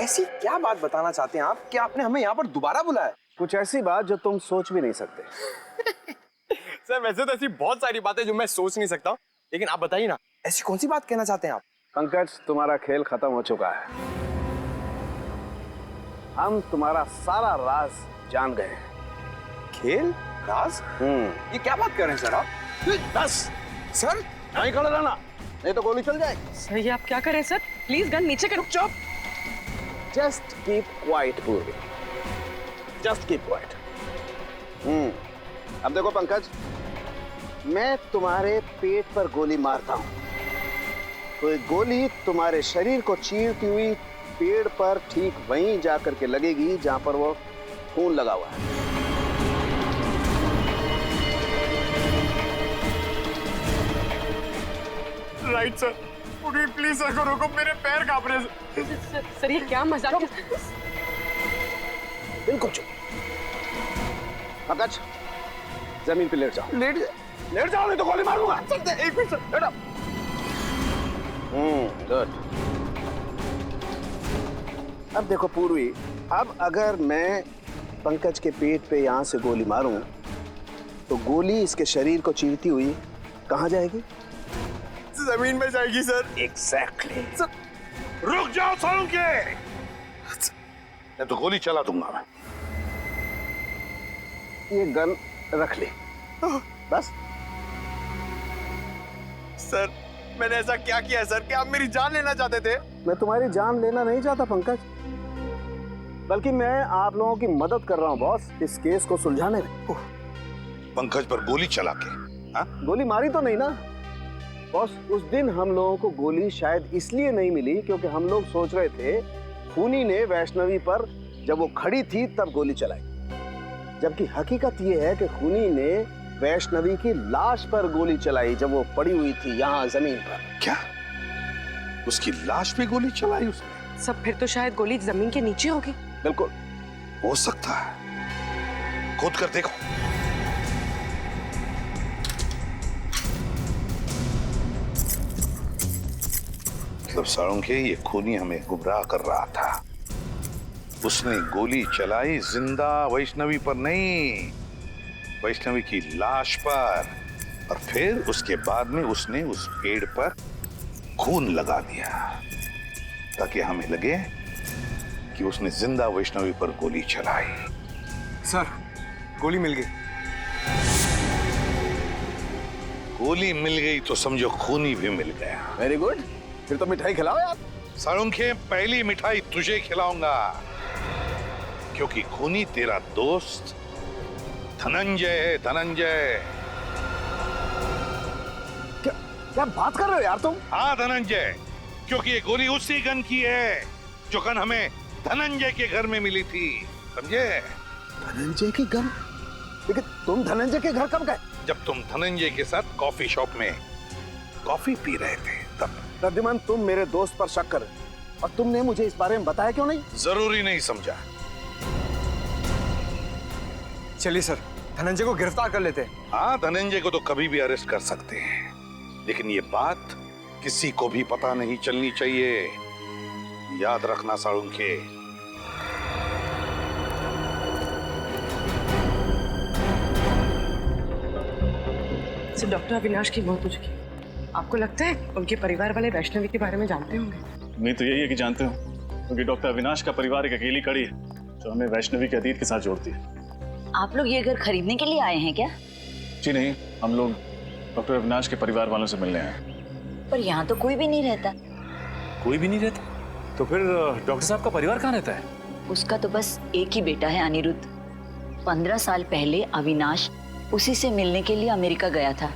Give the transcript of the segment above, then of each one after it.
ऐसी क्या बात बताना चाहते हैं आप कि आपने हमें यहाँ पर दोबारा बुलाया? कुछ ऐसी बात जो तुम सोच भी नहीं सकते। सर वैसे तो ऐसी बहुत सारी बातें जो मैं सोच नहीं सकता, लेकिन आप बताइए ना, ऐसी कौन सी बात कहना चाहते हैं आप? पंकज, तुम्हारा खेल खत्म हो चुका है। हम तुम्हारा सारा राज जान गए हैं। खेल? राज? ये क्या बात कर रहे हैं सर आप? बस सर नहीं खड़े रहना, नहीं तो गोली चल जाएगी। सर ये आप क्या कर रहे हैं सर? प्लीज गन नीचे करो। चुप। जस्ट कीप क्वाइट पूर्वी, जस्ट कीप क्वाइट। अब देखो पंकज, मैं तुम्हारे पेट पर गोली मारता हूं तो एक गोली तुम्हारे शरीर को चीरती हुई पेड़ पर ठीक वहीं जाकर के लगेगी जहां पर वो खून लगा हुआ है। राइट सर, प्लीज सर को रोको, मेरे पैर कांप रहे हैं। सर ये क्या मजाक? बिल्कुल चुप। पंकज, जमीन पे लेट जाओ। लेट जाओ, नहीं तो गोली मारूंगा। एक मिनट सर, लेट आओ। गुड। अब देखो पूर्वी, अब अगर मैं पंकज के पेट पे यहां से गोली मारूं तो गोली इसके शरीर को चीरती हुई कहां जाएगी? जमीन में जाएगी सर। एग्जैक्टली। रुक जाओ सालुंखे, नहीं तो गोली चला दूंगा मैं। ये गन रख ले बस। सर मैंने ऐसा क्या किया सर कि आप मेरी जान लेना चाहते थे? मैं तुम्हारी जान लेना नहीं चाहता पंकज, बल्कि मैं आप लोगों की मदद कर रहा हूं बॉस, इस केस को सुलझाने में। पंकज पर गोली चला के? हाँ? गोली मारी तो नहीं ना बॉस? उस दिन हम लोगों को गोली शायद इसलिए नहीं मिली क्योंकि हम लोग सोच रहे थे खूनी ने वैष्णवी पर जब वो खड़ी थी तब गोली चलाई, जबकि हकीकत ये है कि खूनी ने वैष्णवी की लाश पर गोली चलाई जब वो पड़ी हुई थी यहाँ जमीन पर। क्या उसकी लाश पे गोली चलाई उसने? सब फिर तो शायद गोली जमीन के नीचे होगी। बिल्कुल हो सकता है, खोद कर देखो। मतलब सालुंखे, ये खूनी हमें गुमराह कर रहा था। उसने गोली चलाई जिंदा वैष्णवी पर नहीं, वैष्णवी की लाश पर, और फिर उसके बाद में उसने उस पेड़ पर खून लगा दिया ताकि हमें लगे कि उसने जिंदा वैष्णवी पर गोली चलाई। सर गोली मिल गई। गोली मिल गई तो समझो खूनी भी मिल गया। वेरी गुड, फिर तो मिठाई खिलाओ यार। सालुंखे, पहली मिठाई तुझे खिलाऊंगा क्योंकि खूनी तेरा दोस्त धनंजय है। धनंजय। क्या बात कर रहे हो यार तुम? हाँ धनंजय, क्योंकि ये गोली उसी गन की है जो गन हमें धनंजय के घर में मिली थी, समझे? धनंजय की गन? लेकिन तुम धनंजय के घर कब गए? जब तुम धनंजय के साथ कॉफी शॉप में कॉफी पी रहे थे तब। रद्दिमान, तुम मेरे दोस्त पर शक कर और तुमने मुझे इस बारे में बताया क्यों नहीं? जरूरी नहीं समझा। चलिए सर, धनंजय को गिरफ्तार कर लेते हैं। हाँ, धनंजय को तो कभी भी अरेस्ट कर सकते हैं, लेकिन ये बात किसी को भी पता नहीं चलनी चाहिए। याद रखना सालुंखे। डॉक्टर अविनाश की मौत हो चुकी है। आपको लगता है उनके परिवार वाले वैष्णवी के बारे में जानते होंगे? नहीं तो यही है कि जानते हो, क्योंकि डॉक्टर अविनाश का परिवार एक अकेली कड़ी है जो हमें वैष्णवी के अतीत के साथ जोड़ती है। आप लोग ये घर खरीदने के लिए आए हैं क्या? जी नहीं, हम लोग डॉक्टर अविनाश के परिवार वालों से मिलने आए हैं। पर यहाँ तो कोई भी नहीं रहता। कोई भी नहीं रहता? तो फिर डॉक्टर साहब का परिवार कहाँ रहता है? उसका तो बस एक ही बेटा है, अनिरुद्ध। 15 साल पहले अविनाश उसी से मिलने के लिए अमेरिका गया था,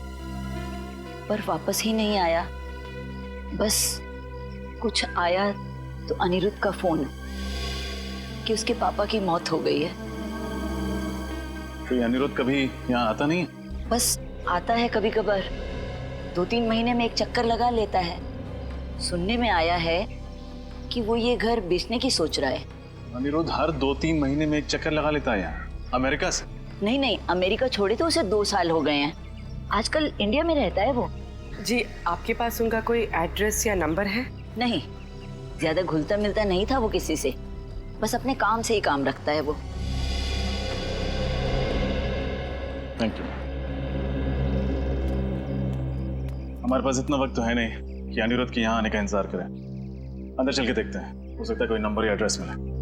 पर वापस ही नहीं आया। बस कुछ आया तो अनिरुद्ध का फोन कि उसके पापा की मौत हो गई है। तो ये अनिरुद्ध कभी यहाँ आता नहीं है? बस आता है कभी कभार, 2-3 महीने में एक चक्कर लगा लेता है। सुनने में आया है कि वो ये घर बेचने की सोच रहा है। अनिरुद्ध हर 2-3 महीने में एक चक्कर लगा लेता है यहाँ, अमेरिका से? नहीं, अमेरिका छोड़े तो उसे 2 साल हो गए हैं। आजकल इंडिया में रहता है वो। जी, आपके पास उनका कोई एड्रेस या नंबर है? नहीं, ज्यादा घुलता मिलता नहीं था वो किसी से, बस अपने काम से ही काम रखता है वो। Thank you. हमारे पास इतना वक्त तो है नहीं कि अनिरुद्ध के यहाँ आने का इंतजार करें। अंदर चल के देखते हैं, हो सकता है कोई नंबर या एड्रेस मिले।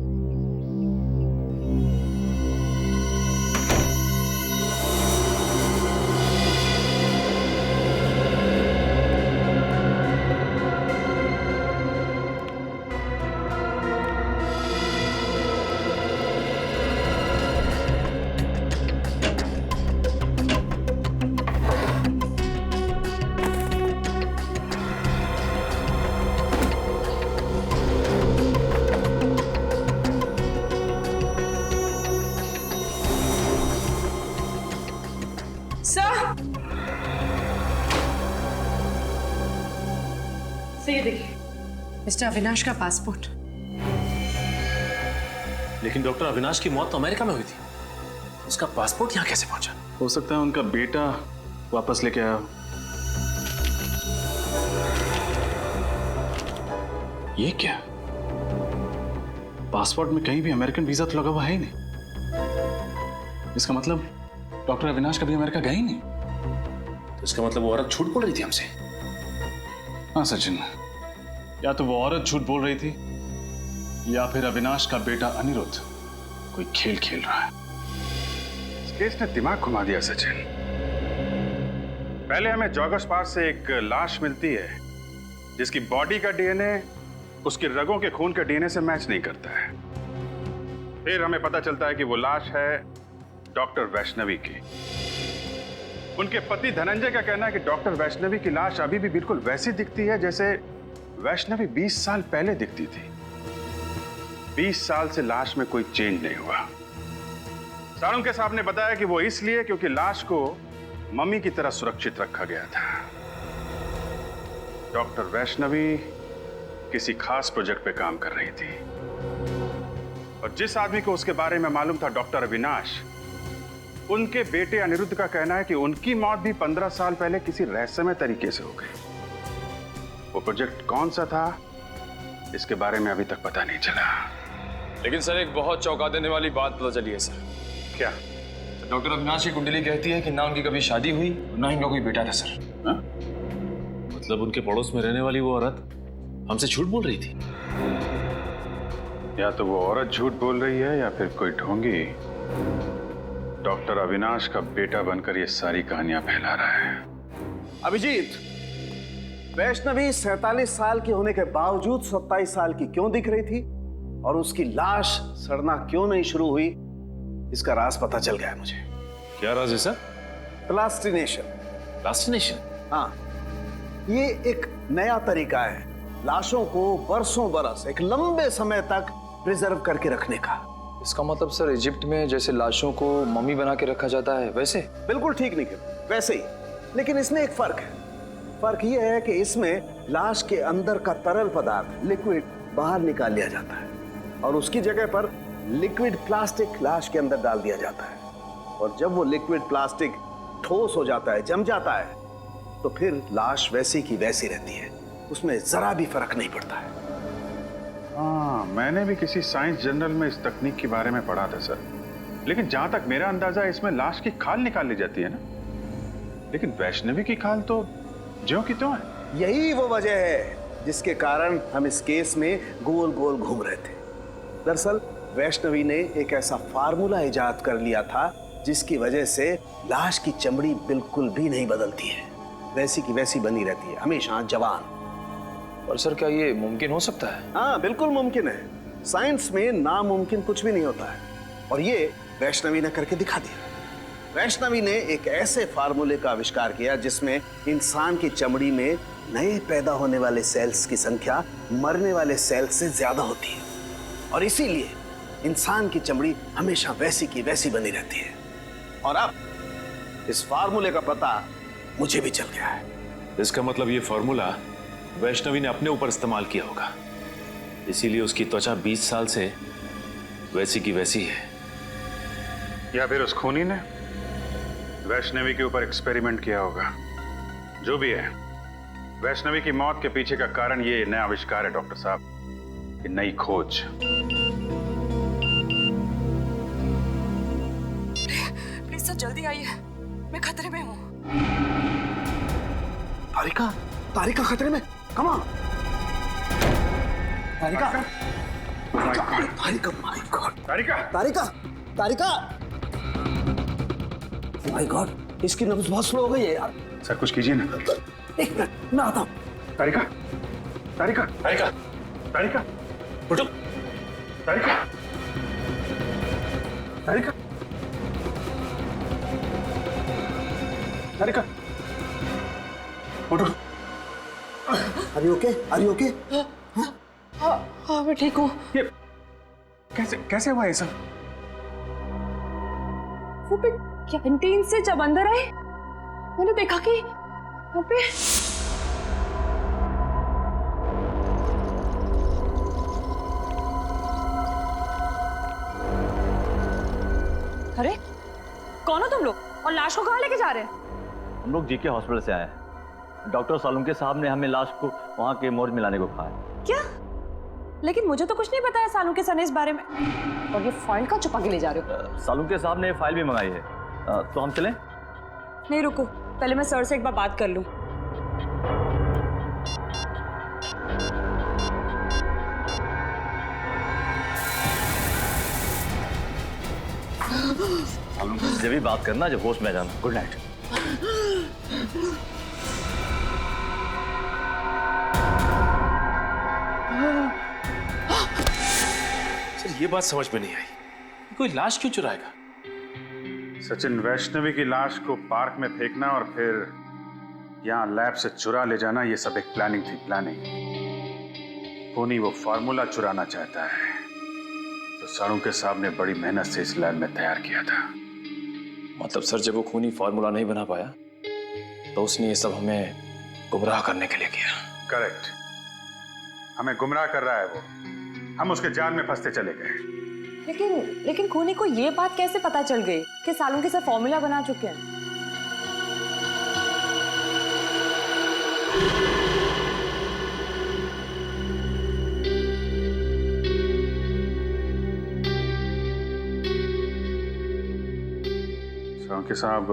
सर ये देखिए, मिस्टर अविनाश का पासपोर्ट। लेकिन डॉक्टर अविनाश की मौत तो अमेरिका में हुई थी, उसका पासपोर्ट यहाँ कैसे पहुंचा? हो सकता है उनका बेटा वापस लेके आया। ये क्या? पासपोर्ट में कहीं भी अमेरिकन वीजा तो लगा हुआ है ही नहीं। इसका मतलब डॉक्टर अविनाश कभी अमेरिका गए ही नहीं। तो इसका मतलब वो औरत झूठ बोल रही थी हमसे। हाँ सचिन, या तो वो औरत झूठ बोल रही थी या फिर अविनाश का बेटा अनिरुद्ध कोई खेल खेल रहा है। इस केस ने दिमाग घुमा दिया सचिन। पहले हमें जॉगर्स पार्क से एक लाश मिलती है जिसकी बॉडी का डीएनए उसके रगों के खून के डीएनए से मैच नहीं करता है। फिर हमें पता चलता है कि वो लाश है डॉक्टर वैष्णवी की। उनके पति धनंजय का कहना है कि डॉक्टर वैष्णवी की लाश अभी भी बिल्कुल वैसी दिखती है जैसे वैष्णवी 20 साल पहले दिखती थी। 20 साल से लाश में कोई चेंज नहीं हुआ। सारंग के साहब ने बताया कि वो इसलिए क्योंकि लाश को मम्मी की तरह सुरक्षित रखा गया था। डॉक्टर वैष्णवी किसी खास प्रोजेक्ट पे काम कर रही थी और जिस आदमी को उसके बारे में मालूम था, डॉक्टर अविनाश, उनके बेटे अनिरुद्ध का कहना है कि उनकी मौत भी 15 साल पहले किसी रहस्यमय तरीके से हो गई। वो प्रोजेक्ट कौन सा था, इसके बारे में अभी तक पता नहीं चला। लेकिन सर एक बहुत चौंका देने वाली बात पता चली है सर। क्या? डॉक्टर अविनाश की कुंडली कहती है कि ना उनकी कभी शादी हुई ना ही उनका कोई बेटा था सर। हा? मतलब उनके पड़ोस में रहने वाली वो औरत हमसे झूठ बोल रही थी। या तो वो औरत झूठ बोल रही है या फिर कोई ढोंगी डॉक्टर अविनाश का बेटा बनकर ये सारी कहानियां फैला रहा है। अभिजीत, वैष्णवी 47 साल की होने के बावजूद 27 साल की क्यों दिख रही थी और उसकी लाश सड़ना क्यों नहीं शुरू हुई, इसका राज पता चल गया है मुझे। क्या राज है सर? प्लास्टिनेशन। प्लास्टिनेशन? हाँ, ये एक नया तरीका है लाशों को बरसों बरस एक लंबे समय तक प्रिजर्व करके रखने का। इसका मतलब सर इजिप्ट में जैसे लाशों को मम्मी बना के रखा जाता है वैसे? बिल्कुल ठीक निकल, वैसे ही। लेकिन इसमें एक फर्क है। फर्क यह है कि इसमें लाश के अंदर का तरल पदार्थ लिक्विड बाहर निकाल लिया जाता है और उसकी जगह पर लिक्विड प्लास्टिक लाश के अंदर डाल दिया जाता है। और जब वो लिक्विड प्लास्टिक ठोस हो जाता है, जम जाता है, तो फिर लाश वैसी की वैसी रहती है, उसमें जरा भी फर्क नहीं पड़ता है। हाँ, मैंने भी किसी साइंस जर्नल में इस तकनीक के बारे में पढ़ा था सर। लेकिन जहां तक मेरा अंदाजा है, इसमें लाश की खाल निकाल ली जाती है ना। लेकिन वैष्णवी की खाल तो ज्यों की त्यों है। यही वो वजह है जिसके कारण हम इस केस में गोल गोल घूम रहे थे। दरअसल वैष्णवी ने एक ऐसा फार्मूला इजाद कर लिया था जिसकी वजह से लाश की चमड़ी बिल्कुल भी नहीं बदलती है, वैसी की वैसी बनी रहती है, हमेशा जवान। और सर क्या ये मुमकिन हो सकता है? हाँ, बिल्कुल मुमकिन है। साइंस में नामुमकिन कुछ भी नहीं होता है और ये वैष्णवी ने करके दिखा दिया। वैष्णवी ने एक ऐसे फार्मूले का आविष्कार किया जिसमें इंसान की चमड़ी में नए पैदा होने वाले सेल्स की संख्या मरने वाले सेल्स से ज्यादा होती है और इसीलिए इंसान की चमड़ी हमेशा वैसी की वैसी बनी रहती है। और अब इस फार्मूले का पता मुझे भी चल गया है। इसका मतलब ये फॉर्मूला वैष्णवी ने अपने ऊपर इस्तेमाल किया होगा, इसीलिए उसकी त्वचा 20 साल से वैसी की वैसी है। या फिर उस खूनी ने वैष्णवी के ऊपर एक्सपेरिमेंट किया होगा। जो भी है, वैष्णवी की मौत के पीछे का कारण ये नया आविष्कार है डॉक्टर साहब। कि नई खोज। प्लीज सर जल्दी आइए, मैं खतरे में हूँ। तारिका, तारिका खतरे में। Come on. Tarika, Tarika, my God. Tarika, Tarika, Tarika, my God, इसकी नब्ज बहुत स्लो हो गई है यार। सर कुछ कीजिए ना। एक मिनट, मैं आता हूँ। तारिका, तारिका, तारिका, तारिका, उठो। तारिका, तारिका, तारिका, उठो। Are you okay? Are you okay? हाँ मैं ठीक हूँ। ये कैसे कैसे हुआ ये सब? वो पे कैंटीन से जब अंदर आए मैंने देखा कि वहाँ पे अरे कौन हो तुम लोग और लाश को कहाँ लेके जा रहे हैं? हम लोग जीके हॉस्पिटल से आए हैं। डॉक्टर सालुंके साहब ने हमें लाश को वहाँ के मोर्ग में लाने को कहा है। क्या? लेकिन मुझे तो कुछ नहीं बताया सालुंके सर ने इस बारे में। और ये फाइल का छुपा के ले जा रहे हो? सालुंके साहब ने फाइल भी मंगाई है। तो हम चलें? नहीं रुको, पहले मैं सर से एक बार बात कर लूं। जब भी बात करना जब होश में आ जाना। Good night. सर ये बात समझ में नहीं आई, कोई लाश क्यों चुराएगा? सचिन, वैष्णवी की लाश को पार्क में फेंकना और फिर यहाँ लैब से चुरा ले जाना, ये सब एक प्लानिंग थी। प्लानिंग। खूनी वो फार्मूला चुराना चाहता है तो सालुंके साहब ने बड़ी मेहनत से इस लैब में तैयार किया था। मतलब सर जब वो खूनी फार्मूला नहीं बना पाया तो उसने ये सब हमें गुमराह करने के लिए किया। करेक्ट, हमें गुमराह कर रहा है वो। हम उसके जाल में फंसते चले गए। लेकिन खूनी को ये बात कैसे पता चल गई कि सालुंके सर फॉर्मूला बना चुके हैं? सालुंके साहब,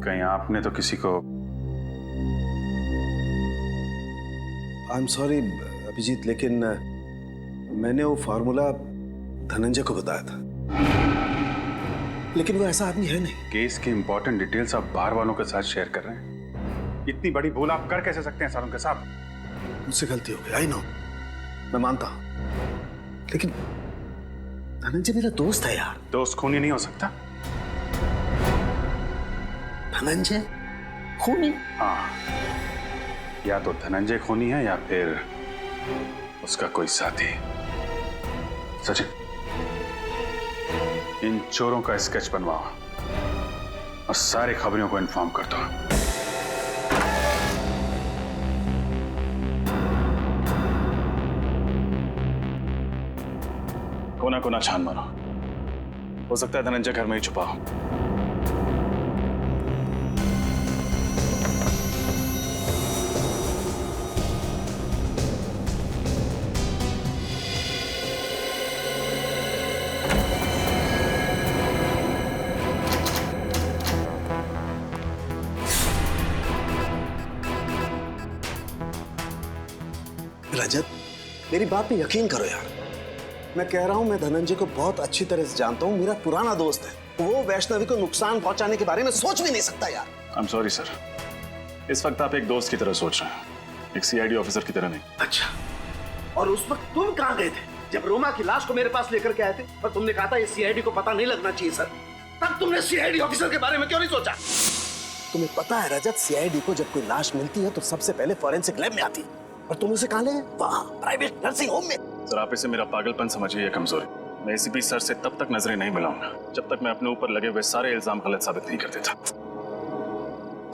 कहीं आपने तो किसी को? आई एम सॉरी अभिजीत, लेकिन मैंने वो फार्मूला धनंजय को बताया था, लेकिन वो ऐसा आदमी है नहीं। केस की इंपॉर्टेंट डिटेल्स आप बाहर वालों के साथ शेयर कर रहे हैं। इतनी बड़ी भूल आप कर कैसे सकते हैं सालुंके साहब? मुझसे गलती हो गई, आई नो, मैं मानता हूं, लेकिन धनंजय मेरा दोस्त है यार। दोस्त खूनी नहीं हो सकता? धनंजय खूनी? हाँ, या तो धनंजय खूनी है या फिर उसका कोई साथी। सचिन, इन चोरों का स्केच बनवाओ और सारे खबरों को इन्फॉर्म कर दो। कोना कोना छान मारो, हो सकता है धनंजय घर में ही छुपा हो। रजत, मेरी बात पे यकीन करो यार, मैं कह रहा हूं, मैं धनंजय को बहुत अच्छी तरह से जानता हूं, मेरा पुराना दोस्त है। वो वैष्णवी को नुकसान पहुंचाने के बारे में सोच भी नहीं सकता यार। आई एम सॉरी सर, इस वक्त आप एक दोस्त की तरह सोच रहे हैं, एक सीआईडी ऑफिसर की तरह नहीं। अच्छा, और उस वक्त तुम कहां गए थे जब रोमा की लाश को मेरे पास लेकर के आए थे और तुमने कहा था ये सीआईडी को पता नहीं लगना चाहिए सर? तब तुमने सीआईडी ऑफिसर के बारे में क्यों नहीं सोचा? तुम्हें पता है रजत, सीआईडी को जब कोई लाश मिलती है तो सबसे पहले फॉरेंसिक लैब में आती है, और तुम उसे कहां ले गए? वहां प्राइवेट नर्सिंग होम में। सर आप इसे मेरा पागलपन समझिए या कमजोरी। मैं एसीपी सर से तब तक नजरें नहीं मिलाऊंगा जब तक मैं अपने ऊपर लगे हुए सारे इल्जाम गलत साबित नहीं कर देता।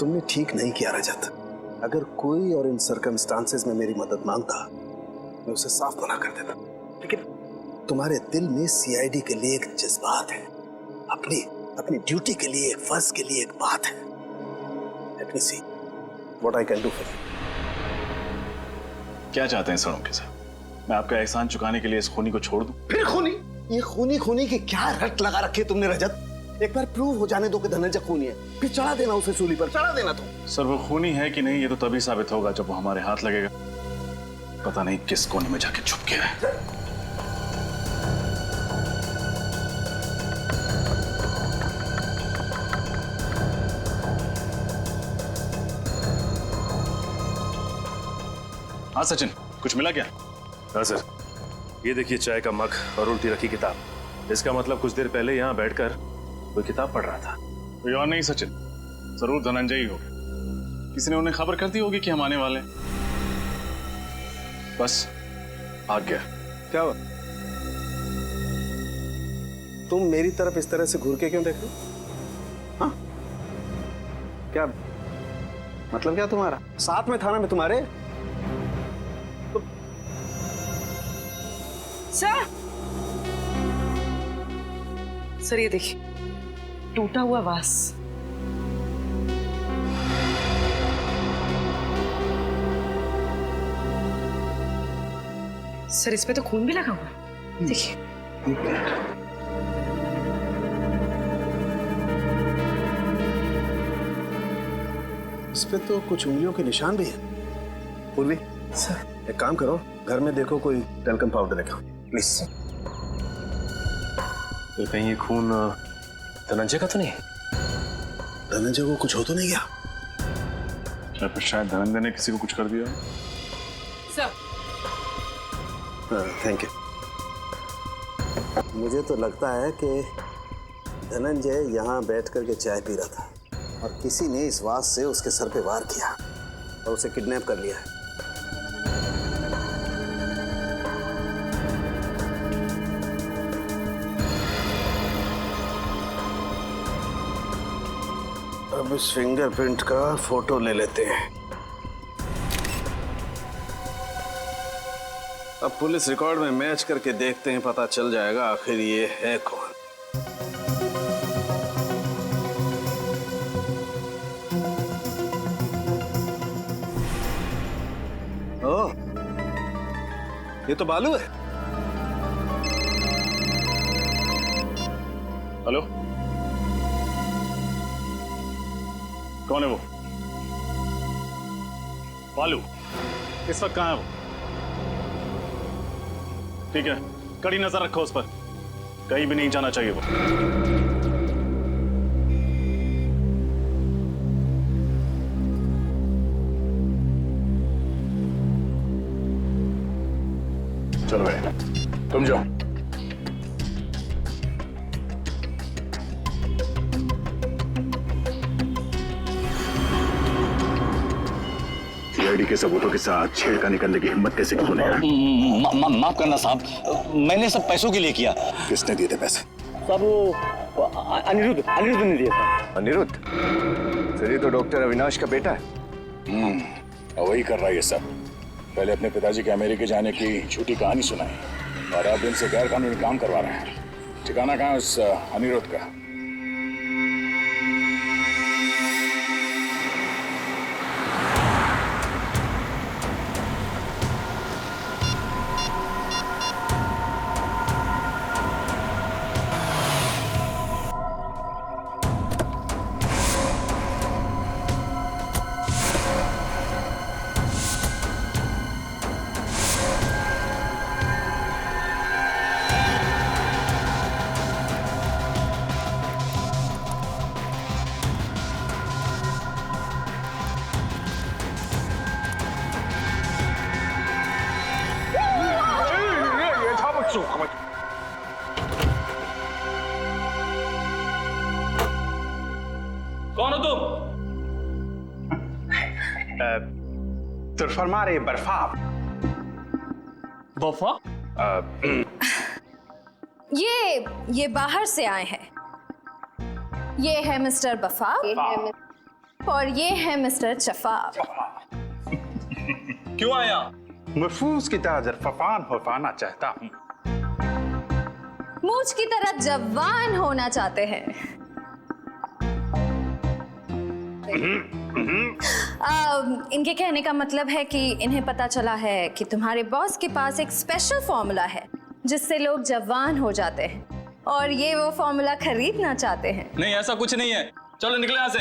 तुमने ठीक नहीं किया रजत। अगर कोई और इन सर्कमस्टांसेस में मेरी मदद मांगता, मैं उसे साफ मना कर देता, लेकिन तुम्हारे दिल में सीआईडी के लिए एक जज्बात है, अपनी ड्यूटी के लिए, एक फर्ज के लिए एक बात है। Let me see what I can do for you. क्या चाहते हैं सड़ों के साथ? मैं आपका एहसान चुकाने के लिए इस खूनी को छोड़ दूं? फिर खूनी? ये खूनी खूनी की क्या रट लगा रखी है तुमने रजत? एक बार प्रूव हो जाने दो कि धनंजय खूनी है, फिर चढ़ा देना उसे सूली पर, चढ़ा देना तुम। सर वो खूनी है कि नहीं ये तो तभी साबित होगा जब वो हमारे हाथ लगेगा। पता नहीं किस कोने में जाके छुप गया है। हाँ सचिन, कुछ मिला क्या? हाँ सर, ये देखिए चाय का मग और उल्टी रखी किताब। इसका मतलब कुछ देर पहले यहाँ बैठकर कोई किताब पढ़ रहा था। कोई और नहीं सचिन, जरूर धनंजय ही होगा। किसी ने उन्हें खबर कर दी होगी कि हम आने वाले हैं। बस आ गया। क्या हुआ? तुम मेरी तरफ इस तरह से घूर के क्यों देख रहे हो? हाँ? क्या मतलब क्या तुम्हारा? साथ में थाना में तुम्हारे? सर ये देखिए, टूटा हुआ वास। सर इस पे तो खून भी लगा हुआ, देखिए। इस पे तो कुछ उंगलियों के निशान भी हैं। पूर्वी, सर एक काम करो, घर में देखो कोई टैल्कम पाउडर रखा, प्लीज। तो कहीं ये खून धनंजय का तो नहीं? धनंजय को कुछ हो तो नहीं गया? क्या फिर शायद धनंजय ने किसी को कुछ कर दिया? Sir thank you. मुझे तो लगता है कि धनंजय यहाँ बैठ करके चाय पी रहा था और किसी ने इस वास से उसके सर पे वार किया और उसे किडनैप कर लिया है। अब इस फिंगरप्रिंट का फोटो ले लेते हैं। अब पुलिस रिकॉर्ड में मैच करके देखते हैं, पता चल जाएगा आखिर ये है कौन। ओह, ये तो बालू है। हेलो, कौन है वो? बालू इस वक्त कहाँ है वो? ठीक है, कड़ी नजर रखो उस पर, कहीं भी नहीं जाना चाहिए वो। चलो भाई, तुम जाओ। सीआईडी के सबूतों के साथ छेड़खानी करने की हिम्मत कैसे की तूने? माफ करना साहब, मैंने सब पैसों के लिए किया। किसने दिए थे पैसे? साहब वो अनिरुद्ध ने दिया था। अनिरुद्ध? सर ये तो डॉक्टर अविनाश का बेटा है। और वही कर रहा है ये सब। पहले अपने पिताजी के अमेरिका जाने की झूठी कहानी सुनाई और अब इनसे गैर कानूनी काम करवा रहे हैं। ठिकाना कहाँ है उस अनिरुद्ध का? कौन हो तुम? तो फरमारे बर्फा। बफा? ये बाहर से आए हैं। ये है मिस्टर बफा और ये है मिस्टर चफाब। क्यों आया? महफूज की तरह जरफान होना चाहता हूँ। मूछ की तरह जवान होना चाहते हैं। इनके कहने का मतलब है कि इन्हें पता चला है कि तुम्हारे बॉस के पास एक स्पेशल फॉर्मूला है जिससे लोग जवान हो जाते हैं और ये वो फॉर्मूला खरीदना चाहते हैं। नहीं, ऐसा कुछ नहीं है। चलो निकले यहाँ से।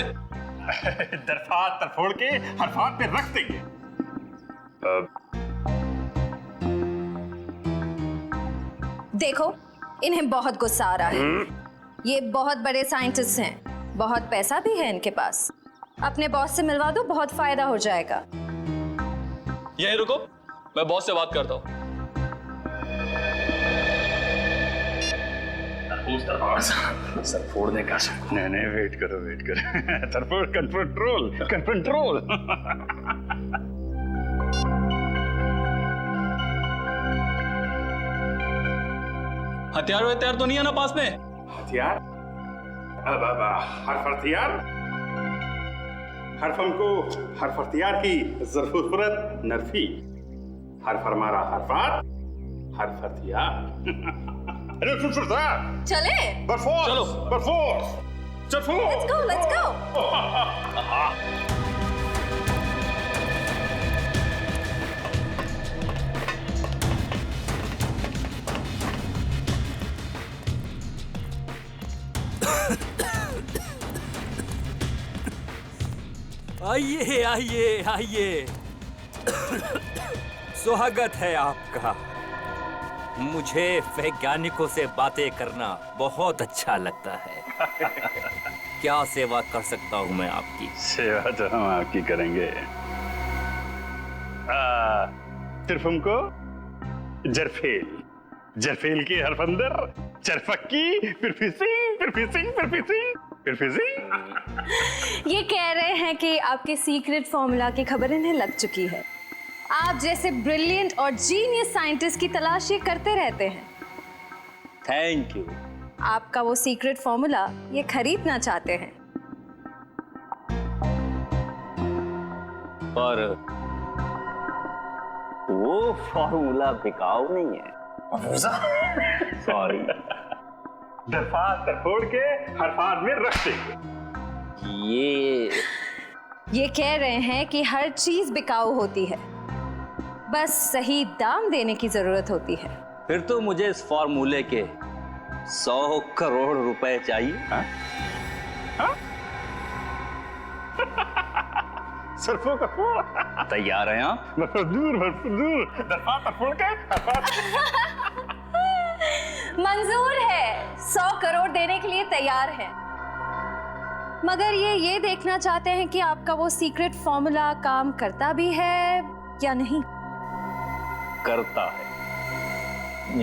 दरफात तरफोड़ के हरफात पे रख देंगे। देखो, इन्हें बहुत गुस्सा आ रहा है। ये बहुत बड़े साइंटिस्ट हैं, बहुत पैसा भी है इनके पास। अपने बॉस से मिलवा दो, बहुत फायदा हो जाएगा। यहीं रुको, मैं बॉस से बात करता हूँ। सर फोड़ने का नहीं, वेट करो तरफोड़ कंट्रोल। हथियार तो नहीं है ना पास में? हथियार? अब हर्फ हथियार? हर्फ हथियार की जरूरत नरफी। हर्फ हमारा हरफात, हर्फ हथियार। अरे चले? चलो। Let's go. आइए। स्वागत है आपका। मुझे वैज्ञानिकों से बातें करना बहुत अच्छा लगता है। क्या सेवा कर सकता हूँ मैं आपकी? सेवा तो हम आपकी करेंगे। सिर्फ हमको जरफेल की हरफ अंदर, चरफक्की, ये कह रहे हैं कि आपके सीक्रेट फॉर्मूला की खबर इन्हें लग चुकी है। आप जैसे ब्रिलियंट और जीनियस साइंटिस्ट की तलाश ये करते रहते हैं। Thank you. आपका वो सीक्रेट फॉर्मूला ये खरीदना चाहते हैं। पर वो फॉर्मूला बिकाऊ नहीं है। सॉरी। दरफात तरफोड़ के हरफात में रख देंगे। ये कह रहे हैं कि हर चीज बिकाऊ होती है, बस सही दाम देने की जरूरत होती है। फिर तो मुझे इस फॉर्मूले के 100 करोड़ रुपए चाहिए। सरफों का फूल। तैयार हैं आप? दूर दरफात तरफोड़ के हरफात। मंजूर है, 100 करोड़ देने के लिए तैयार है। मगर ये देखना चाहते हैं कि आपका वो सीक्रेट फॉर्मूला काम करता भी है या नहीं। करता है।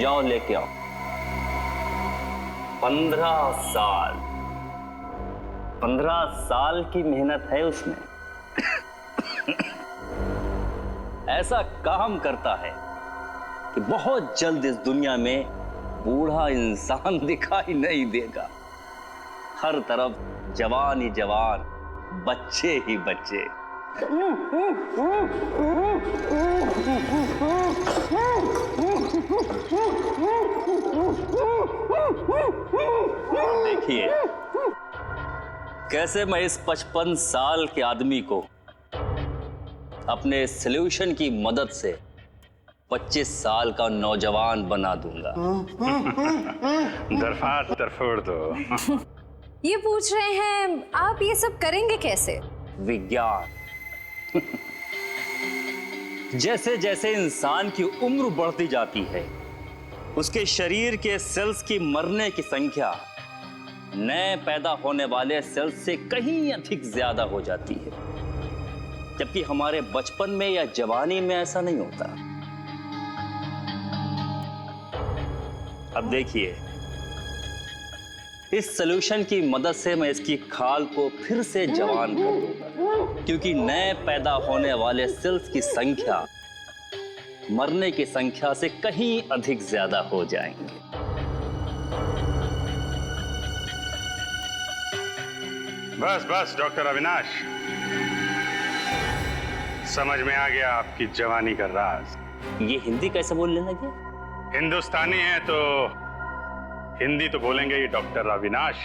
जाओ लेके आओ। 15 साल की मेहनत है उसमें। ऐसा काम करता है कि बहुत जल्द इस दुनिया में बूढ़ा इंसान दिखाई नहीं देगा। हर तरफ जवान ही जवान, बच्चे ही बच्चे। देखिए कैसे मैं इस 55 साल के आदमी को अपने सॉल्यूशन की मदद से 25 साल का नौजवान बना दूंगा। दरफात तरफोड़ दो। ये पूछ रहे हैं आप ये सब करेंगे कैसे? विज्ञान। जैसे जैसे इंसान की उम्र बढ़ती जाती है, उसके शरीर के सेल्स की मरने की संख्या नए पैदा होने वाले सेल्स से कहीं अधिक ज्यादा हो जाती है, जबकि हमारे बचपन में या जवानी में ऐसा नहीं होता। अब देखिए, इस सॉल्यूशन की मदद से मैं इसकी खाल को फिर से जवान कर दूंगा, क्योंकि नए पैदा होने वाले सेल्स की संख्या मरने की संख्या से कहीं अधिक ज्यादा हो जाएंगे। बस डॉक्टर अविनाश, समझ में आ गया आपकी जवानी का राज। ये हिंदी कैसे बोलने लगे? हिंदुस्तानी है तो हिंदी तो बोलेंगे ही डॉक्टर अविनाश।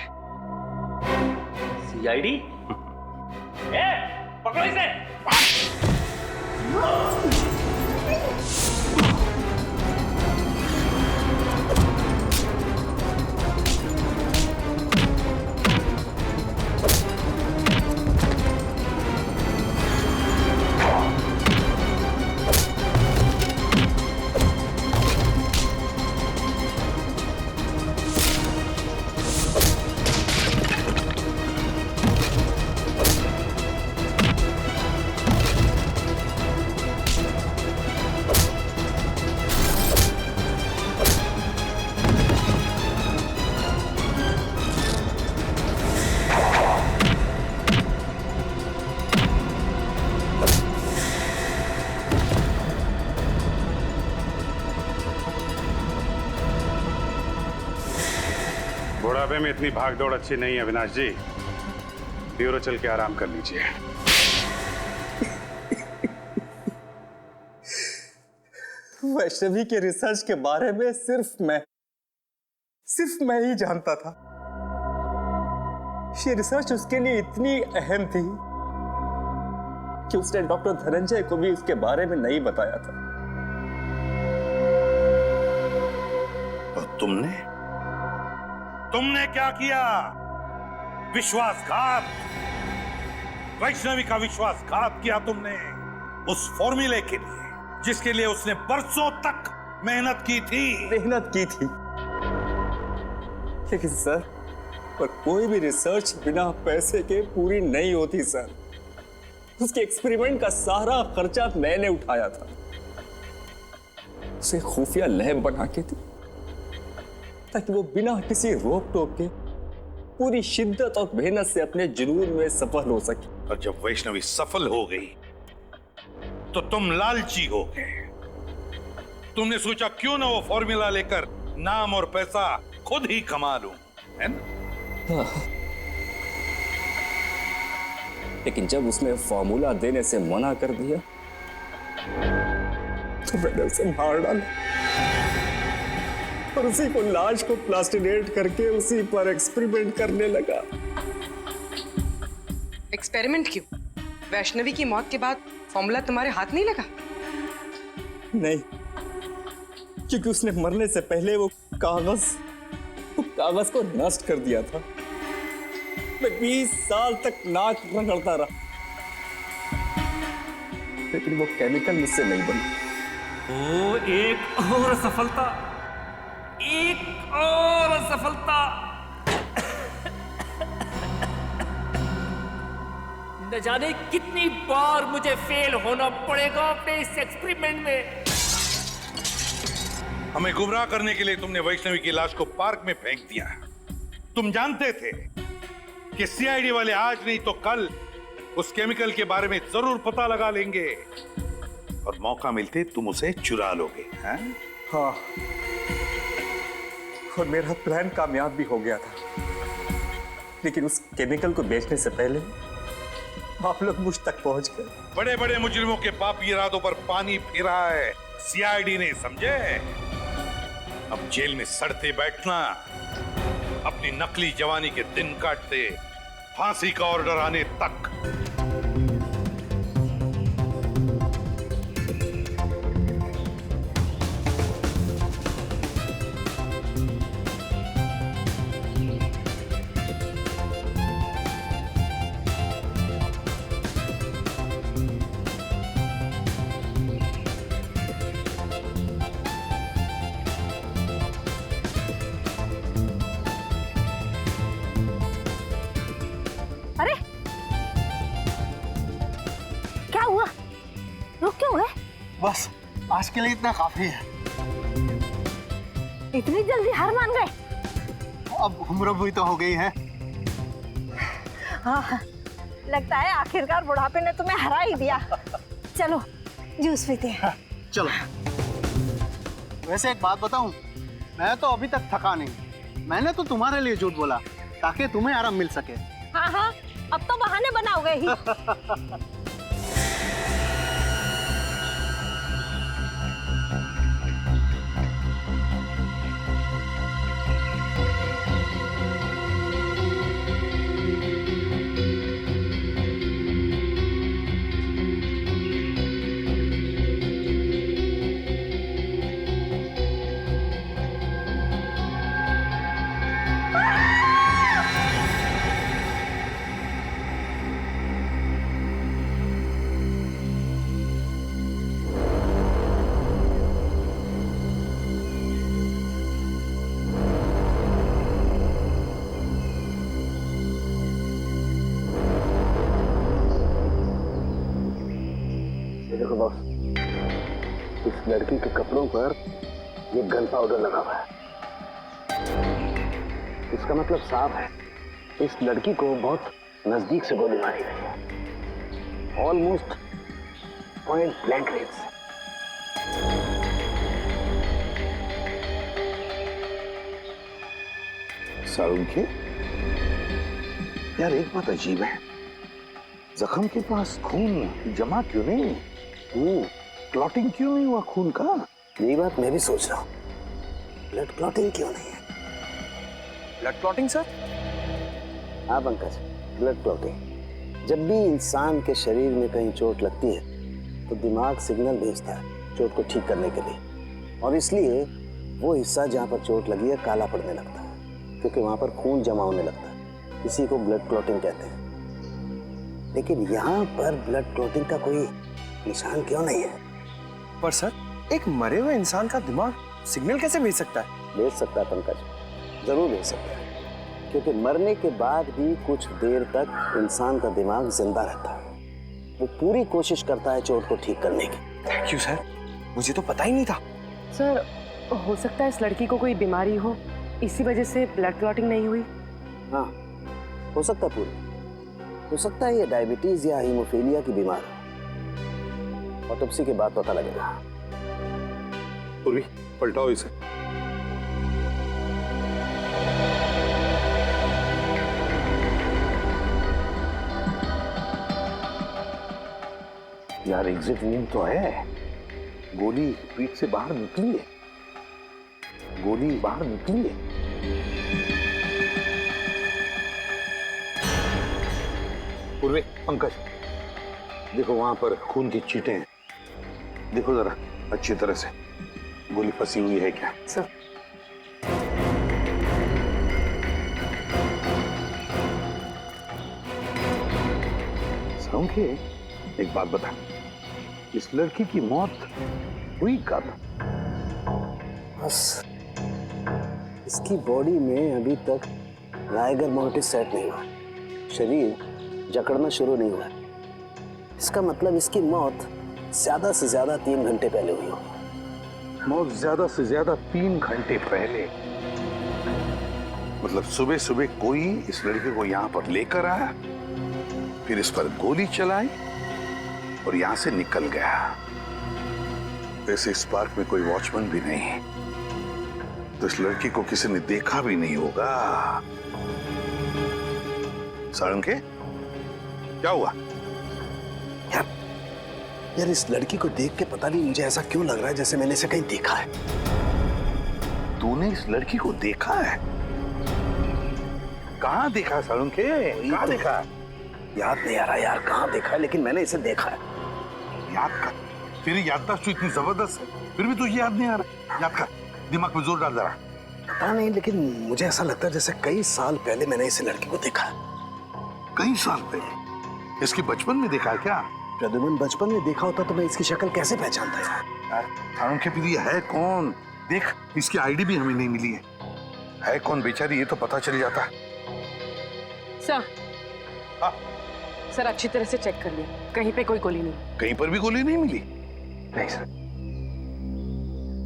सीआईडी? पकड़ो इसे। बुढ़ापे में इतनी भाग दौड़ अच्छी नहीं है अविनाश जी। ब्यूरो चल के आराम कर लीजिए। वैष्णवी के रिसर्च के बारे में सिर्फ मैं ही जानता था। ये रिसर्च उसके लिए इतनी अहम थी कि उसने डॉक्टर धनंजय को भी उसके बारे में नहीं बताया था। और तुमने क्या किया? विश्वासघात। वैष्णवी का विश्वासघात किया तुमने उस फॉर्मूले के लिए जिसके लिए उसने बरसों तक मेहनत की थी। लेकिन सर, पर कोई भी रिसर्च बिना पैसे के पूरी नहीं होती सर। उसके एक्सपेरिमेंट का सारा खर्चा मैंने उठाया था। उसे खुफिया लैब बना के दी ताकि वो बिना किसी रोक टोक के पूरी शिद्दत और मेहनत से अपने जुनून में सफल हो सके। और जब वैष्णवी सफल हो गई तो तुम लालची हो गए। तुमने सोचा क्यों ना वो फॉर्मूला लेकर नाम और पैसा खुद ही कमा लूं, है ना? लेकिन जब उसने फॉर्मूला देने से मना कर दिया तो मैंने उसे मार डाला और उसी को लाश को प्लास्टिनेट करके उसी पर एक्सपेरिमेंट करने लगा। एक्सपेरिमेंट क्यों? वैष्णवी की मौत के बाद फॉर्मूला तुम्हारे हाथ नहीं लगा? नहीं, क्योंकि उसने मरने से पहले वो कागज को नष्ट कर दिया था। मैं 20 साल तक नाक रगड़ता रहा, लेकिन वो केमिकल मुझसे नहीं बना। ओ, एक और सफलता। न जाने कितनी बार मुझे फेल होना पड़ेगा अपने इस एक्सपेरिमेंट में। हमें गुमराह करने के लिए तुमने वैष्णवी की लाश को पार्क में फेंक दिया। तुम जानते थे कि सीआईडी वाले आज नहीं तो कल उस केमिकल के बारे में जरूर पता लगा लेंगे और मौका मिलते तुम उसे चुरा लोगे। हाँ, और मेरा प्लान कामयाब भी हो गया था। लेकिन उस केमिकल को बेचने से पहले आप लोग मुझ तक पहुंच गए। बड़े बड़े मुजरिमों के पापी इरादों पर पानी फिरा है सीआईडी ने, समझे? अब जेल में सड़ते बैठना, अपनी नकली जवानी के दिन काटते फांसी का ऑर्डर आने तक। बस आज के लिए इतना काफी है। इतनी जल्दी हार मान गए? अब उम्र भी तो हो गई है। हाँ, लगता है आखिरकार बुढ़ापे ने तुम्हें हरा ही दिया। चलो जूस पीते हैं। चलो। वैसे एक बात बताऊं, मैं तो अभी तक थका नहीं। मैंने तो तुम्हारे लिए झूठ बोला ताकि तुम्हें आराम मिल सके। हाँ हाँ, अब तो बहाने बनाओगे ही। इस लड़की के कपड़ों पर ये गन पाउडर लगा हुआ है। इसका मतलब साफ है, इस लड़की को बहुत नजदीक से गोली मारी गई है, ऑलमोस्ट पॉइंट ब्लैंक रेंज से। साळुंखे, यार एक बात अजीब है, जख्म के पास खून जमा क्यों नहीं? क्लॉटिंग क्यों नहीं हुआ खून का? यही बात मैं भी सोच रहा हूँ, ब्लड क्लॉटिंग क्यों नहीं है? Blood clotting sir? हाँ पंकज, ब्लड क्लॉटिंग। जब भी इंसान के शरीर में कहीं चोट लगती है तो दिमाग सिग्नल भेजता है चोट को ठीक करने के लिए, और इसलिए वो हिस्सा जहाँ पर चोट लगी है काला पड़ने लगता है, क्योंकि वहाँ पर खून जमा होने लगता है। इसी को ब्लड क्लॉटिंग कहते हैं। लेकिन यहाँ पर ब्लड क्लॉटिंग का कोई निशान क्यों नहीं है? पर सर, एक मरे हुए इंसान का दिमाग सिग्नल कैसे भेज सकता है? भेज सकता है पंकज, जरूर भेज सकता है, क्योंकि मरने के बाद भी कुछ देर तक इंसान का दिमाग जिंदा रहता है। वो पूरी कोशिश करता है चोट को ठीक करने की। थैंक यू सर, मुझे तो पता ही नहीं था। सर, हो सकता है इस लड़की को कोई बीमारी हो, इसी वजह से ब्लड क्लॉटिंग नहीं हुई। हाँ, हो सकता है पूरी, हो सकता है ये डायबिटीज या हीमोफीलिया की बीमारी हो। ऑटोप्सी के बाद पता लगेगा। पूर्वी, पलटाओ इसे। यार एग्जिट वूंड तो है, गोली पीठ से बाहर निकली है, गोली बाहर निकली है। पूर्वी, पंकज देखो वहां पर खून की चीटें हैं, देखो जरा अच्छी तरह से, गोली फंसी हुई है क्या? सर, साळुंखे, एक बात बता, इस लड़की की मौत हुई कब? बस इसकी बॉडी में अभी तक राइगर मोटिस सेट नहीं हुआ, शरीर जकड़ना शुरू नहीं हुआ। इसका मतलब इसकी मौत ज्यादा से ज्यादा 3 घंटे पहले हुई हो। मौत ज्यादा से ज्यादा 3 घंटे पहले? मतलब सुबह सुबह कोई इस लड़की को यहाँ पर लेकर आया, फिर इस पर गोली चलाई और यहां से निकल गया। वैसे इस पार्क में कोई वॉचमैन भी नहीं है, तो इस लड़की को किसी ने देखा भी नहीं होगा। साळुंखे, क्या हुआ? यार इस लड़की को देख के पता नहीं मुझे ऐसा क्यों लग रहा है जैसे मैंने इसे कहीं देखा है। तूने इस लड़की को देखा है? कहाँ देखा साळुंखे? कहाँ देखा? याद नहीं आ रहा यार कहाँ देखा है, लेकिन मैंने इसे देखा है। याद कर, तेरी याददाश्त तो इतनी जबरदस्त है, फिर भी तुझे याद नहीं आ रहा। याद कर, दिमाग में जोर डाल जरा। पता नहीं, लेकिन मुझे ऐसा लगता है जैसे कई साल पहले मैंने इस लड़की को देखा है। कई साल पहले? इसकी बचपन में देखा है क्या? प्रद्युमन बचपन में देखा होता तो मैं इसकी शक्ल कैसे पहचानता यार? साळुंखे, फिर ये है कौन? देख, इसकी आईडी भी हमें नहीं मिली है कौन बेचारी, ये तो पता चल जाता। सर, सर अच्छी तरह से चेक कर लिया, कहीं पे कोई गोली नहीं। कहीं पर भी गोली नहीं मिली? नहीं सर।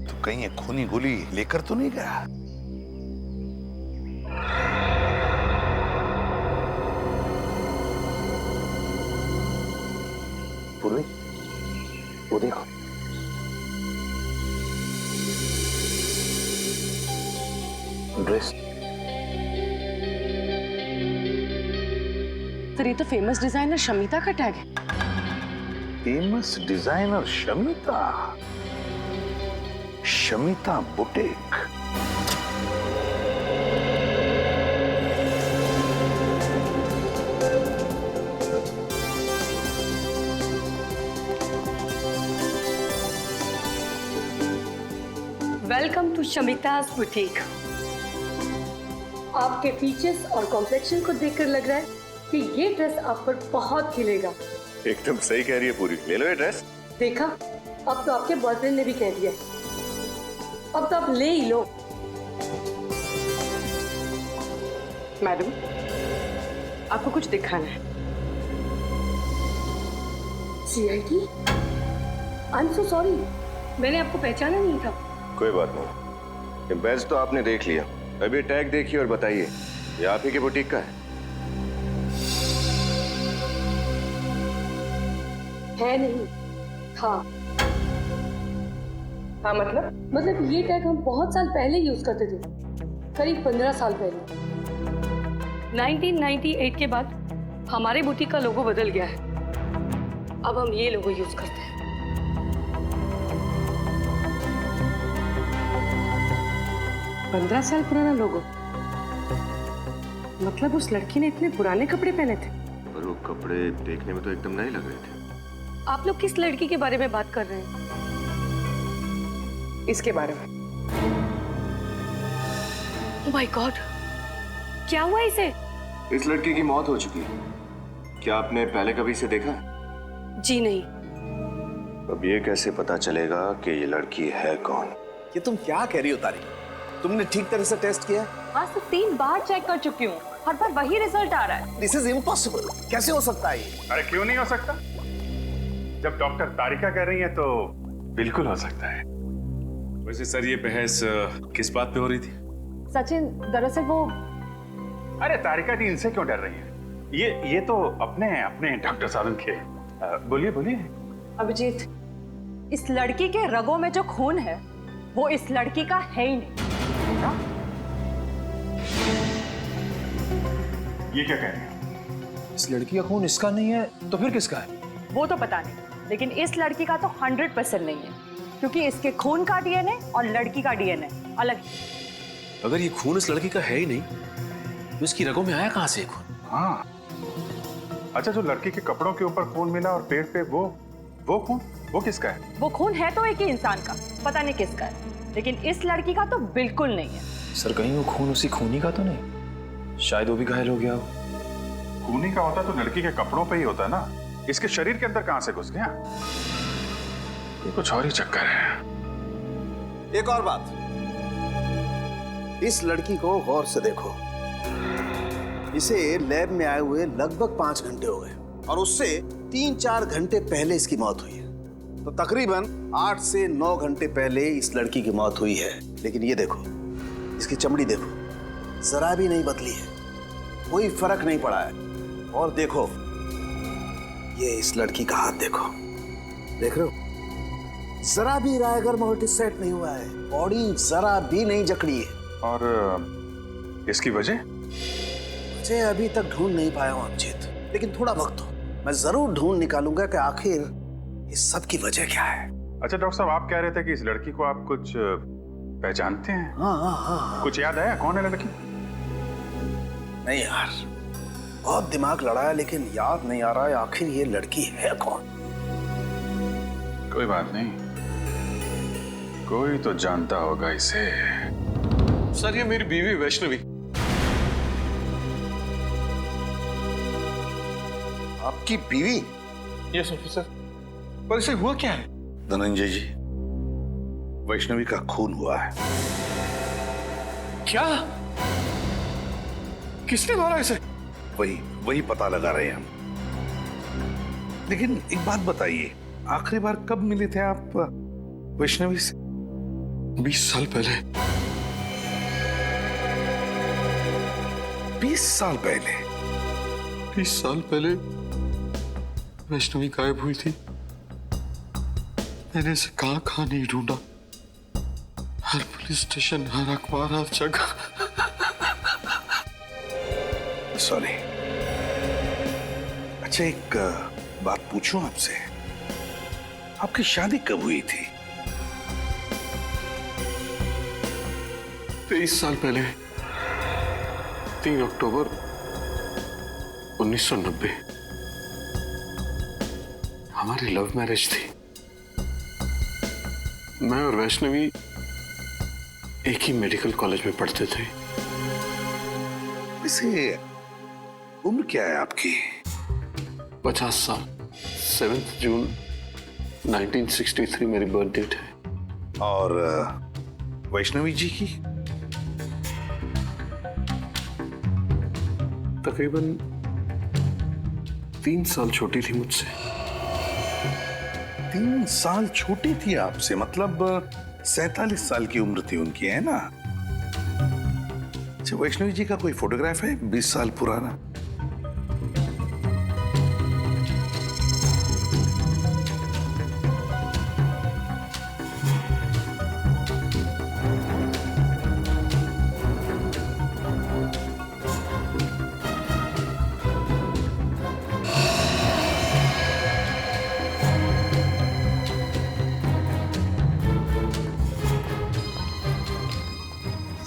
तो कहीं ये खूनी गोली लेकर तो नहीं गया? पूर्वी, वो देखो, ड्रेस। सर, ये तो फेमस डिजाइनर शमिता का टैग है। Famous designer Shamita? Shamita boutique? Welcome to Shamita's boutique. आपके फीचर्स और कॉम्प्लेक्शन को देखकर लग रहा है कि ये ड्रेस आप पर बहुत खिलेगा। एकदम सही कह रही है पूरी, ले लो ये ड्रेस। देखा, अब तो आपके बॉयफ्रेंड ने भी कह दिया, अब तो आप ले ही लो। मैडम, आपको कुछ दिखाना है? CID? I am so sorry, मैंने आपको पहचाना नहीं था। कोई बात नहीं, ये बैज तो आपने देख लिया। अभी टैग देखिए और बताइए, ये आप ही के बुटीक का है? है नहीं, था। हाँ मतलब ये टैग हम बहुत साल पहले यूज करते थे, करीब 15 साल पहले। 1998 के बाद हमारे बुटीक का लोगो बदल गया है। अब हम ये लोगो यूज करते हैं। पंद्रह साल पुराना लोगो? मतलब उस लड़की ने इतने पुराने कपड़े पहने थे? पर वो कपड़े देखने में तो एकदम नए लग रहे थे। आप लोग किस लड़की के बारे में बात कर रहे हैं? इसके बारे में। ओह माय गॉड, क्या हुआ इसे? इस लड़की की मौत हो चुकी है। क्या आपने पहले कभी इसे देखा? जी नहीं। अब ये कैसे पता चलेगा कि ये लड़की है कौन? ये तुम क्या कह रही हो तारी? तुमने ठीक तरह से टेस्ट किया? आज तो 3 बार चेक कर चुकी हूँ, हर बार वही रिजल्ट आ रहा है। This is impossible. कैसे हो सकता है ये? अरे क्यों नहीं हो सकता? जब डॉक्टर तारिका कह रही है तो बिल्कुल हो सकता है। वैसे सर, ये बहस किस बात पे हो रही थी? सचिन, दरअसल वो... अरे तारिका जी इनसे क्यों डर रही है? ये तो अपने डॉक्टर साहब के। बोलिए बोलिए। अभिजीत, इस लड़की के रगों में जो खून है वो इस लड़की का है ही नहीं। ये क्या कह रहे हैं? इस लड़की का खून इसका नहीं है तो फिर किसका है? वो तो पता नहीं, लेकिन इस लड़की का तो 100% नहीं है, क्योंकि इसके खून का डीएनए और लड़की का डीएनए अलग है। अगर ये खून इस लड़की का है ही नहीं तो इसकी रगों में आया कहां से खून? हाँ, अच्छा, जो लड़की के कपड़ों के ऊपर खून मिला और पेट पे वो खून, वो किसका है? वो खून है तो एक ही इंसान का, पता नहीं किसका है, लेकिन इस लड़की का तो बिल्कुल नहीं है। सर, कहीं वो खून उसी खूनी का तो नहीं? शायद वो भी घायल हो गया हो। खूनी का होता तो लड़की के कपड़ों पे ही होता ना, इसके शरीर के अंदर कहां से घुस गया? ये कुछ और ही चक्कर है। एक और बात, इस लड़की को गौर से देखो। इसे लैब में आए हुए लगभग 5 घंटे हो गए और उससे 3-4 घंटे पहले इसकी मौत हुई है। तो तकरीबन 8 से 9 घंटे पहले इस लड़की की मौत हुई है। लेकिन ये देखो, इसकी चमड़ी देखो, जरा भी नहीं बदली है, कोई फर्क नहीं पड़ा है। और देखो, ये इस लड़की का हाथ देखो, देख रहे हो? जरा भी रायगर मोटिस सेट नहीं हुआ है, बॉडी जरा भी नहीं जकड़ी है। और इसकी वजह अभी तक ढूंढ नहीं पाया हूं अभिजीत, लेकिन थोड़ा वक्त हो, मैं जरूर ढूंढ निकालूंगा कि आखिर इस सब की वजह क्या है। अच्छा डॉक्टर साहब, आप कह रहे थे कि इस लड़की को आप कुछ पहचानते हैं? हाँ। कुछ याद आया कौन है लड़की? नहीं यार, बहुत दिमाग लड़ाया लेकिन याद नहीं आ रहा है आखिर ये लड़की है कौन। कोई बात नहीं, कोई तो जानता होगा इसे। सर, ये मेरी बीवी वैष्णवी। आपकी बीवी? Yes officer. पर इसे हुआ क्या है? धनंजय जी, वैष्णवी का खून हुआ है। क्या? किसने मारा इसे? वही पता लगा रहे हैं हम। लेकिन एक बात बताइए, आखिरी बार कब मिले थे आप वैष्णवी से? 20 साल पहले। 20 साल पहले? 20 साल पहले वैष्णवी गायब हुई थी। मैंने इसे कहां नहीं ढूंढा, हर पुलिस स्टेशन, हर अखबार, हर जगह। सॉरी। अच्छा, एक बात पूछूं आपसे, आपकी शादी कब हुई थी? 23 साल पहले, 3 अक्टूबर 1990। हमारी लव मैरिज थी। मैं और वैष्णवी एक ही मेडिकल कॉलेज में पढ़ते थे। वैसे उम्र क्या है आपकी? 50 साल। 7 जून 1963 मेरी बर्थ डेट है। और वैष्णवी जी की? तकरीबन 3 साल छोटी थी मुझसे। 3 साल छोटी थी आपसे, मतलब 47 साल की उम्र थी उनकी, है ना? अच्छा, वैष्णवी जी का कोई फोटोग्राफ है 20 साल पुराना?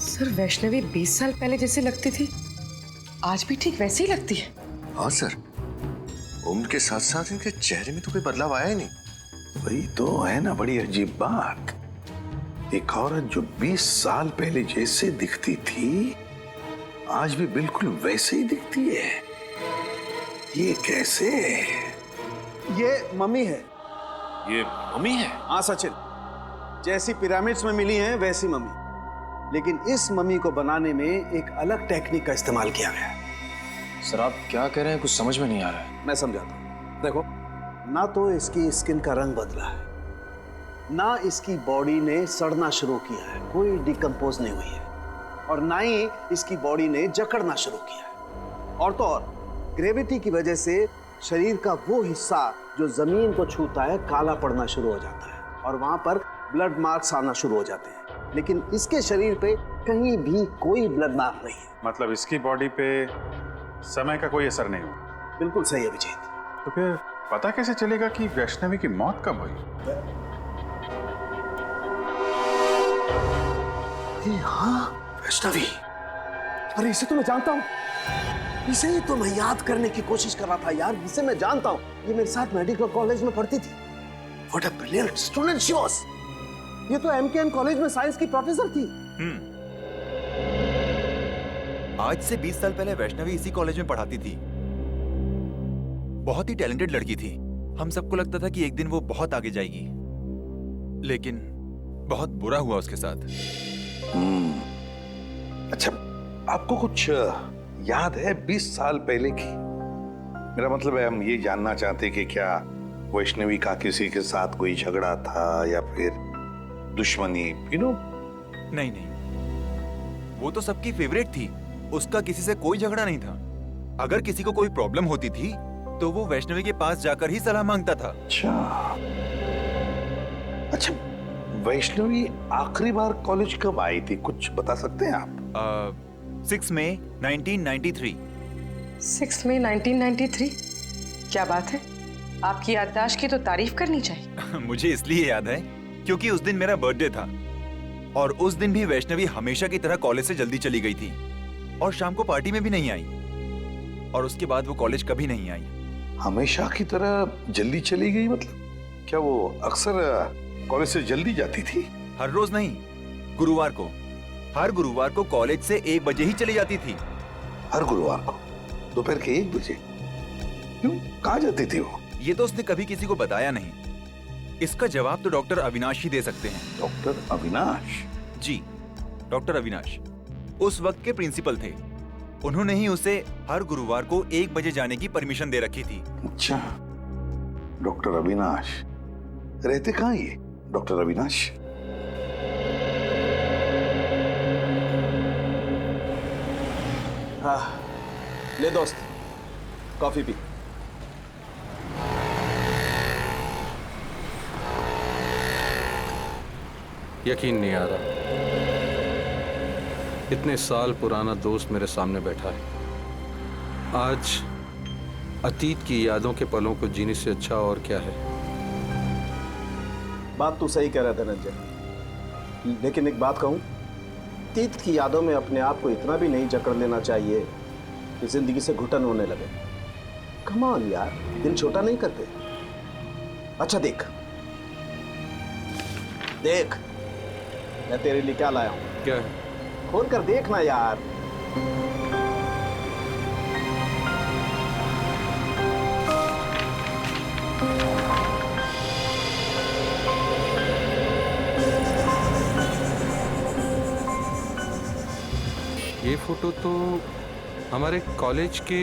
सर, वैष्णवी 20 साल पहले जैसे लगती थी, आज भी ठीक वैसे ही लगती है। हाँ सर, उम्र के साथ साथ इनके चेहरे में तो कोई बदलाव आया ही नहीं। वही तो है ना बड़ी अजीब बात। एक औरत जो 20 साल पहले जैसे दिखती थी, आज भी बिल्कुल वैसे ही दिखती है। ये कैसे? ये मम्मी है। ये मम्मी है? हाँ सचिन, जैसी पिरामिड्स में मिली है वैसी मम्मी, लेकिन इस मम्मी को बनाने में एक अलग टेक्निक का इस्तेमाल किया गया है। सर आप क्या कह रहे हैं, कुछ समझ में नहीं आ रहा है। मैं समझाता हूँ। देखो, ना तो इसकी स्किन का रंग बदला है, ना इसकी बॉडी ने सड़ना शुरू किया है, कोई डिकम्पोज नहीं हुई है, और ना ही इसकी बॉडी ने जकड़ना शुरू किया है। और तो और ग्रेविटी की वजह से शरीर का वो हिस्सा जो जमीन को छूता है काला पड़ना शुरू हो जाता है, और वहां पर ब्लड मार्क्स आना शुरू हो जाते हैं। लेकिन इसके शरीर पे कहीं भी कोई ब्लड मार्क नहीं है। मतलब इसकी बॉडी पे समय का कोई असर नहीं हुआ? बिल्कुल सही अभिजीत। तो फिर पता कैसे चलेगा कि वैष्णवी की मौत कब हुई? हाँ, वैष्णवी। अरे इसे तो मैं जानता हूँ, इसे ही तो मैं याद करने की कोशिश कर रहा था यार। इसे मैं जानता हूँ, ये मेरे साथ मेडिकल कॉलेज में पढ़ती थी। What a brilliant student she was. ये तो MKN कॉलेज में साइंस की प्रोफेसर थी। आज से 20 साल पहले वैष्णवी इसी कॉलेज में पढ़ाती थी। बहुत ही टैलेंटेड लड़की थी। हम सबको लगता था कि एक दिन वो बहुत आगे जाएगी, लेकिन बहुत बुरा हुआ उसके साथ। अच्छा, आपको कुछ याद है 20 साल पहले की? मेरा मतलब है, हम ये जानना चाहते कि क्या वैष्णवी का किसी के साथ कोई झगड़ा था या फिर दुश्मनी, नहीं, वो तो सबकी फेवरेट थी। उसका किसी से कोई झगड़ा नहीं था। अगर किसी को कोई प्रॉब्लम होती थी तो वो वैष्णवी के पास जाकर ही सलाह मांगता था। अच्छा, वैष्णवी आखिरी बार कॉलेज कब आई थी, कुछ बता सकते हैं आप? 6 मई 1993। 6 मई 1993? क्या बात है, आपकी याददाश्त की तो तारीफ करनी चाहिए। मुझे इसलिए याद है क्योंकि उस दिन मेरा बर्थडे था, और उस दिन भी वैष्णवी हमेशा की तरह कॉलेज से जल्दी चली गई थी, और शाम को पार्टी में भी नहीं आई, और उसके बाद वो कॉलेज कभी नहीं आई। हमेशा की तरह जल्दी चली गई मतलब? क्या वो अक्सर कॉलेज से जल्दी जाती थी? हर रोज नहीं, गुरुवार को। हर गुरुवार को कॉलेज से 1 बजे ही चली जाती थी। हर गुरुवार को दोपहर के 1 बजे? क्यों, कहाँ जाती थी वो? ये तो उसने कभी किसी को बताया नहीं। इसका जवाब तो डॉक्टर अविनाश ही दे सकते हैं। डॉक्टर अविनाश? जी, डॉक्टर अविनाश उस वक्त के प्रिंसिपल थे। उन्होंने ही उसे हर गुरुवार को 1 बजे जाने की परमिशन दे रखी थी। अच्छा, डॉक्टर अविनाश रहते कहाँ ये डॉक्टर अविनाश? हाँ, ले दोस्त, कॉफी पी। यकीन नहीं आ रहा, इतने साल पुराना दोस्त मेरे सामने बैठा है। आज अतीत की यादों के पलों को जीने से अच्छा और क्या है। बात तू सही कह रहा था धनंजय, लेकिन एक बात कहूं, अतीत की यादों में अपने आप को इतना भी नहीं जकड़ लेना चाहिए कि जिंदगी से घुटन होने लगे। कम ऑन यार, दिल छोटा नहीं करते। अच्छा देख देख, मैं तेरे लिए क्या लाया हूं। क्या है? खोल कर देखना यार। ये फोटो तो हमारे कॉलेज के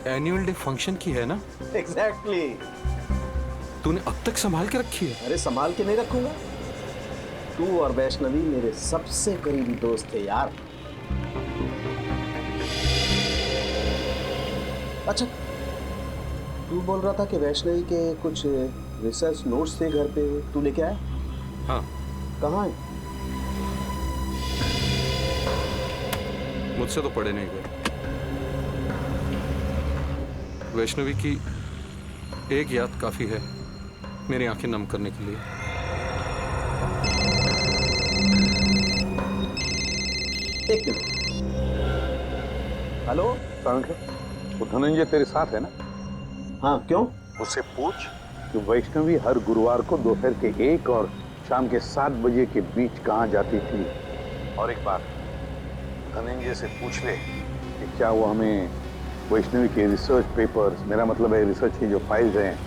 एनुअल डे फंक्शन की है ना? एग्जैक्टली। तूने अब तक संभाल के रखी है? अरे संभाल के नहीं रखूंगा। तू और वैष्णवी मेरे सबसे करीबी दोस्त थे यार। अच्छा, तू बोल रहा था कि वैष्णवी के कुछ रिसर्च नोट्स थे घर पे, तू लेके आया? हाँ। कहाँ है? मुझसे तो पढ़े नहीं गए। वैष्णवी की एक याद काफी है मेरी आंखें नम करने के लिए। एक मिनट। हेलो वो धनंजय तेरे साथ है ना? हाँ, क्यों? उससे पूछ कि वैष्णवी हर गुरुवार को दोपहर के 1 और शाम के 7 बजे के बीच कहाँ जाती थी। और एक बात धनंजय से पूछ ले कि क्या वो हमें वैष्णवी के रिसर्च पेपर्स, मेरा मतलब है रिसर्च की जो फाइल्स हैं,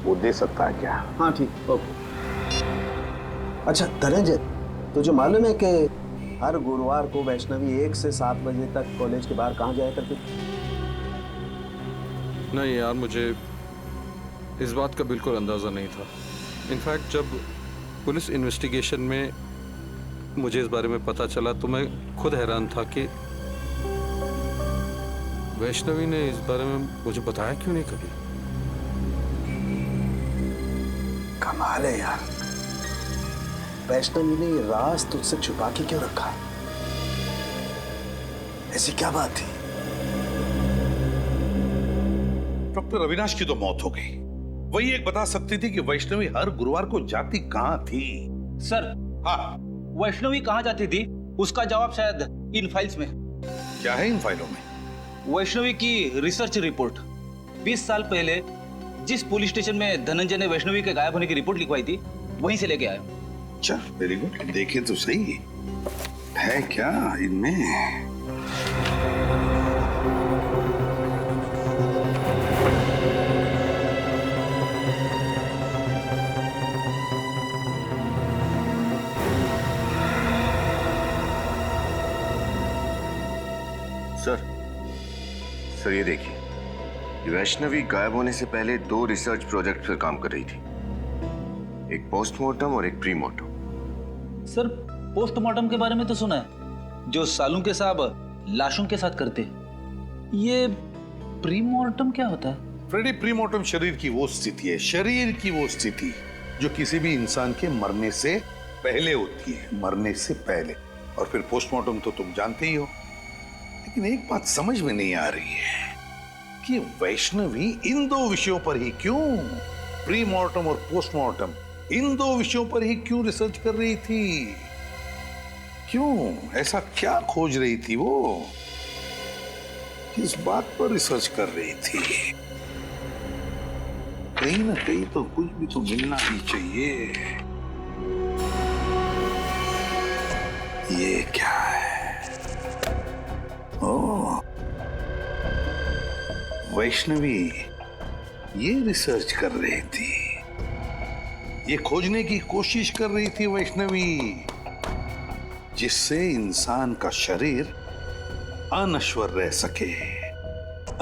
वो दे सकता है क्या? हाँ ठीक, ओके। अच्छा धनंजय, तुझे मालूम है कि हर गुरुवार को वैष्णवी 1 से 7 बजे तक कॉलेज के बाहर कहाँ जाया करती थी? नहीं यार, मुझे इस बात का बिल्कुल अंदाजा नहीं था। इनफैक्ट जब पुलिस इन्वेस्टिगेशन में मुझे इस बारे में पता चला तो मैं खुद हैरान था कि वैष्णवी ने इस बारे में मुझे बताया क्यों नहीं कभी। कमाल है यार, वैष्णवी ने ये राज तुझसे छुपा के क्यों रखा? ऐसी क्या बात थी? डॉक्टर अविनाश की तो मौत हो गई, वही एक बता सकती थी कि वैष्णवी हर गुरुवार को जाती कहाँ थी। सर, हाँ, वैष्णवी कहाँ जाती थी उसका जवाब शायद इन फाइल्स में। क्या है इन फाइलों में? वैष्णवी की रिसर्च रिपोर्ट। 20 साल पहले जिस पुलिस स्टेशन में धनंजय ने वैष्णवी के गायब होने की रिपोर्ट लिखवाई थी, वहीं से लेके आया। अच्छा, वेरी गुड। देखे तो सही है क्या इनमें। सर ये देखिए, वैष्णवी गायब होने से पहले 2 रिसर्च प्रोजेक्ट पर काम कर रही थी, एक पोस्टमार्टम और एक प्रीमार्टम। सर, पोस्टमार्टम के बारे में तो सुना है, जो सालू के साहब लाशों के साथ करते। ये प्रीमार्टम क्या होता है? फ्रेडी, प्रीमार्टम शरीर की वो स्थिति है, शरीर की वो स्थिति जो किसी भी इंसान के मरने से पहले होती है, मरने से पहले। और फिर पोस्टमार्टम तो तुम जानते ही हो। लेकिन एक बात समझ में नहीं आ रही है कि वैष्णवी इन 2 विषयों पर ही क्यों, प्रीमार्टम और पोस्टमार्टम, इन 2 विषयों पर ही क्यों रिसर्च कर रही थी? क्यों? ऐसा क्या खोज रही थी वो? किस बात पर रिसर्च कर रही थी? कहीं ना कहीं तो कुछ भी तो मिलना ही चाहिए। ये क्या है? ओह, वैष्णवी ये रिसर्च कर रही थी, ये खोजने की कोशिश कर रही थी वैष्णवी, जिससे इंसान का शरीर अनश्वर रह सके,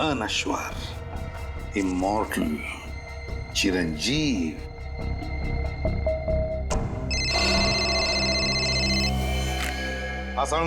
अनश्वर, इमॉर्टल, चिरंजीव। आसान